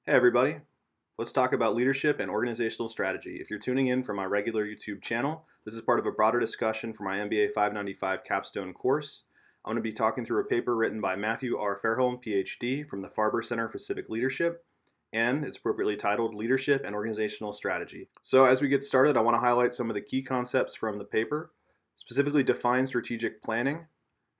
Hey everybody, let's talk about leadership and organizational strategy. If you're tuning in from my regular YouTube channel, this is part of a broader discussion for my MBA 595 capstone course. I'm going to be talking through a paper written by Matthew R. Fairholm, PhD, from the Farber Center for Civic Leadership, and it's appropriately titled Leadership and Organizational Strategy. So as we get started, I want to highlight some of the key concepts from the paper, specifically define strategic planning,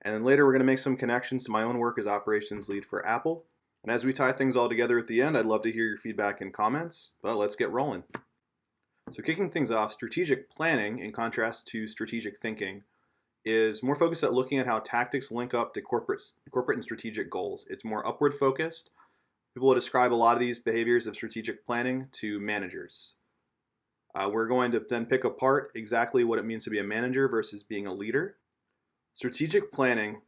and then later we're going to make some connections to my own work as operations lead for Apple. And as we tie things all together at the end, I'd love to hear your feedback and comments, but let's get rolling. So kicking things off, strategic planning, in contrast to strategic thinking, is more focused at looking at how tactics link up to corporate and strategic goals. It's more upward focused. People will describe a lot of these behaviors of strategic planning to managers. We're going to then pick apart exactly what it means to be a manager versus being a leader. Strategic planning,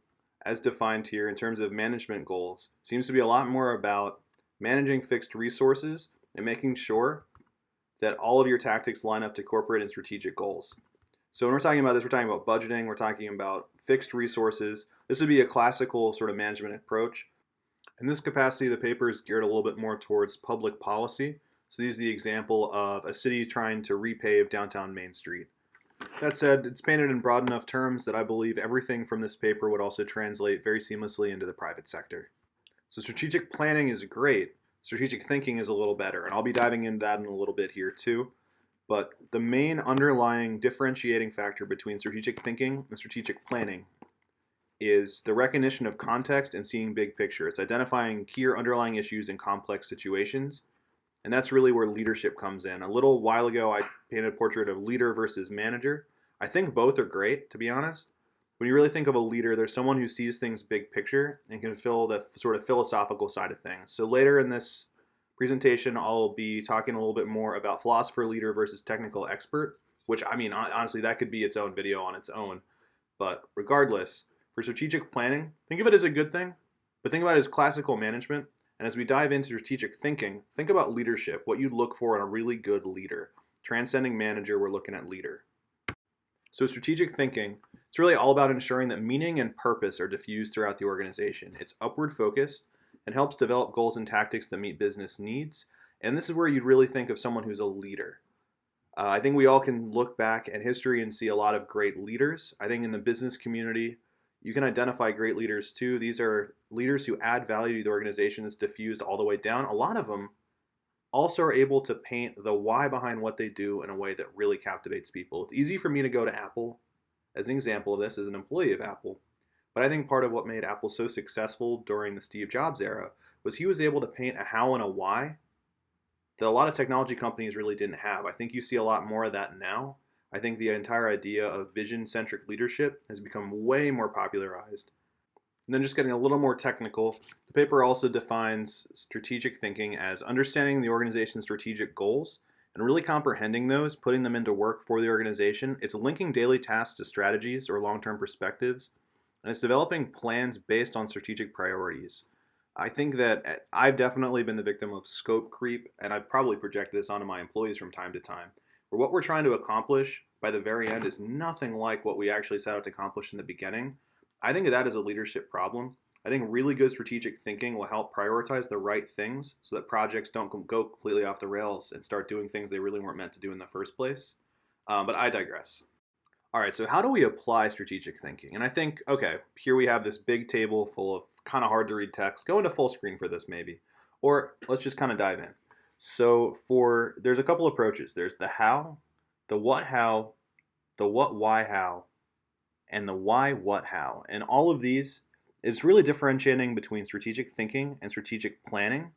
as defined here in terms of management goals, seems to be a lot more about managing fixed resources and making sure that all of your tactics line up to corporate and strategic goals. So when we're talking about this, we're talking about budgeting, we're talking about fixed resources. This would be a classical sort of management approach. In this capacity, the paper is geared a little bit more towards public policy. So this is the example of a city trying to repave downtown Main Street. That said, it's painted in broad enough terms that I believe everything from this paper would also translate very seamlessly into the private sector. So strategic planning is great. Strategic thinking is a little better, and I'll be diving into that in a little bit here too. But the main underlying differentiating factor between strategic thinking and strategic planning is the recognition of context and seeing big picture. It's identifying key or underlying issues in complex situations. And that's really where leadership comes in. A little while ago, I painted a portrait of leader versus manager. I think both are great, to be honest. When you really think of a leader, there's someone who sees things big picture and can fill the sort of philosophical side of things. So later in this presentation, I'll be talking a little bit more about philosopher leader versus technical expert, which, I mean, honestly, that could be its own video on its own. But regardless, for strategic planning, think of it as a good thing, but think about it as classical management. And as we dive into strategic thinking, think about leadership, what you'd look for in a really good leader. Transcending manager, we're looking at leader. So strategic thinking, it's really all about ensuring that meaning and purpose are diffused throughout the organization. It's upward focused and helps develop goals and tactics that meet business needs. And this is where you'd really think of someone who's a leader. I think we all can look back at history and see a lot of great leaders. I think in the business community, you can identify great leaders too. These are leaders who add value to the organization that's diffused all the way down. A lot of them also are able to paint the why behind what they do in a way that really captivates people. It's easy for me to go to Apple as an example of this as an employee of Apple. But I think part of what made Apple so successful during the Steve Jobs era was he was able to paint a how and a why that a lot of technology companies really didn't have. I think you see a lot more of that now. I think the entire idea of vision-centric leadership has become way more popularized. And then just getting a little more technical, the paper also defines strategic thinking as understanding the organization's strategic goals and really comprehending those, putting them into work for the organization. It's linking daily tasks to strategies or long-term perspectives, and it's developing plans based on strategic priorities. I think that I've definitely been the victim of scope creep, and I've probably projected this onto my employees from time to time, where what we're trying to accomplish by the very end is nothing like what we actually set out to accomplish in the beginning. I think of that as a leadership problem. I think really good strategic thinking will help prioritize the right things so that projects don't go completely off the rails and start doing things they really weren't meant to do in the first place. But I digress. All right, so how do we apply strategic thinking? And I think, okay, here we have this big table full of kind of hard to read text. Go into full screen for this maybe. Or let's just kind of dive in. So there's a couple approaches. There's the how, the what how, the what why how, and the why what how. And all of these, it's really differentiating between strategic thinking and strategic planning,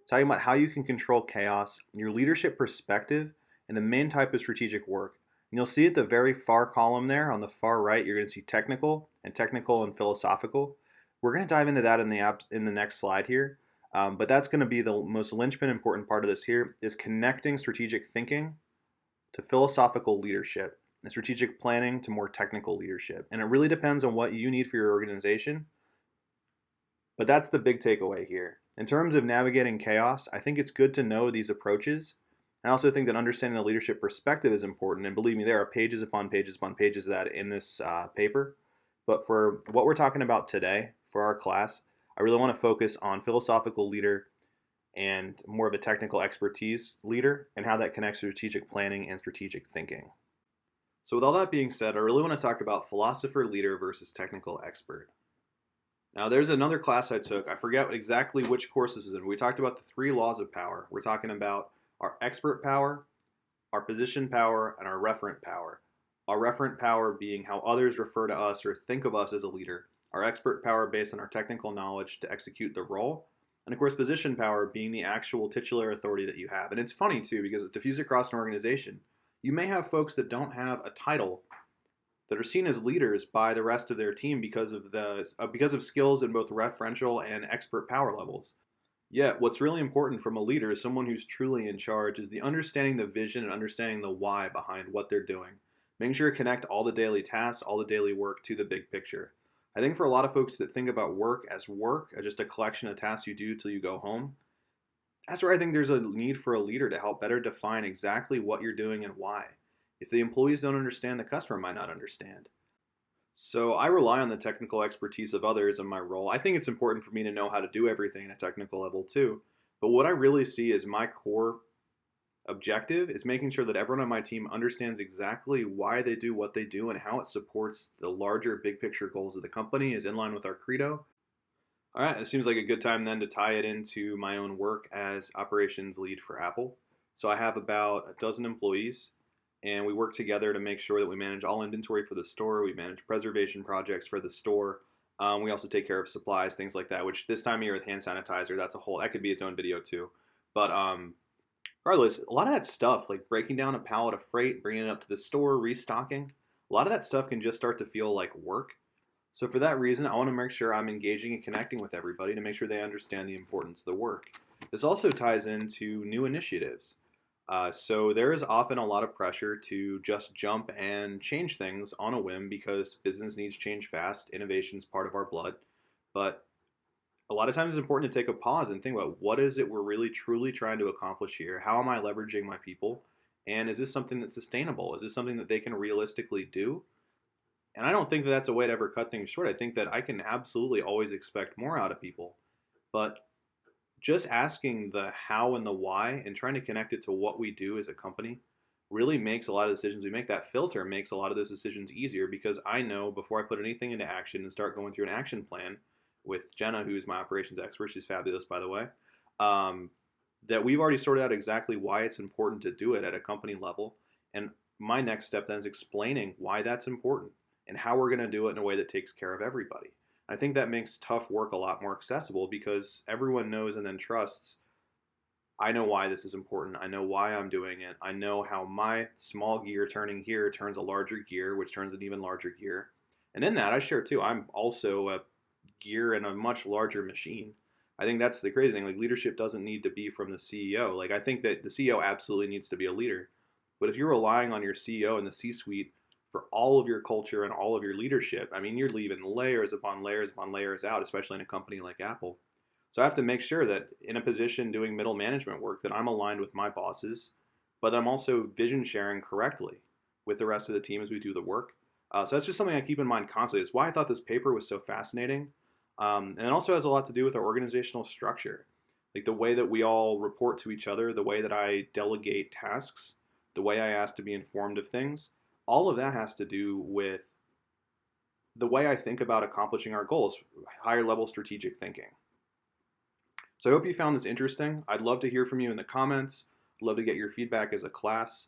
talking about how you can control chaos, your leadership perspective, and the main type of strategic work. And you'll see at the very far column there on the far right, you're going to see technical and philosophical. We're going to dive into that in the next slide here. But that's going to be the most linchpin important part of this here is connecting strategic thinking to philosophical leadership and strategic planning to more technical leadership. And it really depends on what you need for your organization. But that's the big takeaway here. In terms of navigating chaos, I think it's good to know these approaches. I also think that understanding the leadership perspective is important. And believe me, there are pages upon pages upon pages of that in this paper. But for what we're talking about today, for our class, I really want to focus on philosophical leader and more of a technical expertise leader, and how that connects to strategic planning and strategic thinking. So with all that being said, I really want to talk about philosopher leader versus technical expert. Now, there's another class I took. I forget exactly which course this is in. We talked about the three laws of power. We're talking about our expert power, our position power, and our referent power. Our referent power being how others refer to us or think of us as a leader. Our expert power based on our technical knowledge to execute the role. And of course, position power being the actual titular authority that you have. And it's funny too, because it's diffused across an organization. You may have folks that don't have a title that are seen as leaders by the rest of their team because of skills in both referential and expert power levels. Yet, what's really important from a leader, someone who's truly in charge, is the understanding the vision and understanding the why behind what they're doing. Making sure to connect all the daily tasks, all the daily work to the big picture. I think for a lot of folks that think about work, as just a collection of tasks you do till you go home, that's where I think there's a need for a leader to help better define exactly what you're doing and why. If the employees don't understand, the customer might not understand. So I rely on the technical expertise of others in my role. I think it's important for me to know how to do everything at a technical level too. But what I really see as my core objective is making sure that everyone on my team understands exactly why they do what they do and how it supports the larger big picture goals of the company, is in line with our credo. All right, it seems like a good time then to tie it into my own work as operations lead for Apple. So I have about a dozen employees, and we work together to make sure that we manage all inventory for the store. We manage preservation projects for the store. We also take care of supplies, things like that, which this time of year with hand sanitizer, that could be its own video too. But regardless, a lot of that stuff, like breaking down a pallet of freight, bringing it up to the store, restocking, a lot of that stuff can just start to feel like work. So for that reason, I want to make sure I'm engaging and connecting with everybody to make sure they understand the importance of the work. This also ties into new initiatives. So there is often a lot of pressure to just jump and change things on a whim because business needs change fast. Innovation is part of our blood. But a lot of times it's important to take a pause and think about what is it we're really truly trying to accomplish here? How am I leveraging my people? And is this something that's sustainable? Is this something that they can realistically do? And I don't think that that's a way to ever cut things short. I think that I can absolutely always expect more out of people. But just asking the how and the why and trying to connect it to what we do as a company really makes a lot of decisions we make. That filter makes a lot of those decisions easier because I know before I put anything into action and start going through an action plan with Jenna, who's my operations expert, she's fabulous, by the way, that we've already sorted out exactly why it's important to do it at a company level. And my next step then is explaining why that's important and how we're going to do it in a way that takes care of everybody. I think that makes tough work a lot more accessible because everyone knows and then trusts, I know why this is important. I know why I'm doing it. I know how my small gear turning here turns a larger gear, which turns an even larger gear. And in that, I share too. I'm also a gear in a much larger machine. I think that's the crazy thing. Like, leadership doesn't need to be from the CEO. Like, I think that the CEO absolutely needs to be a leader. But if you're relying on your CEO and the C-suite for all of your culture and all of your leadership, I mean, you're leaving layers upon layers upon layers out, especially in a company like Apple. So I have to make sure that in a position doing middle management work that I'm aligned with my bosses, but I'm also vision sharing correctly with the rest of the team as we do the work. So that's just something I keep in mind constantly. It's why I thought this paper was so fascinating. And it also has a lot to do with our organizational structure, like the way that we all report to each other, the way that I delegate tasks, the way I ask to be informed of things. All of that has to do with the way I think about accomplishing our goals, higher level strategic thinking. So I hope you found this interesting. I'd love to hear from you in the comments. I'd love to get your feedback as a class.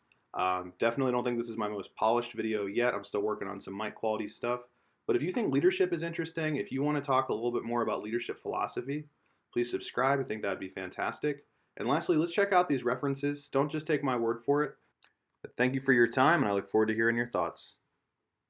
Definitely don't think this is my most polished video yet. I'm still working on some mic quality stuff. But if you think leadership is interesting, if you want to talk a little bit more about leadership philosophy, please subscribe. I think that'd be fantastic. And lastly, let's check out these references. Don't just take my word for it. But thank you for your time, and I look forward to hearing your thoughts.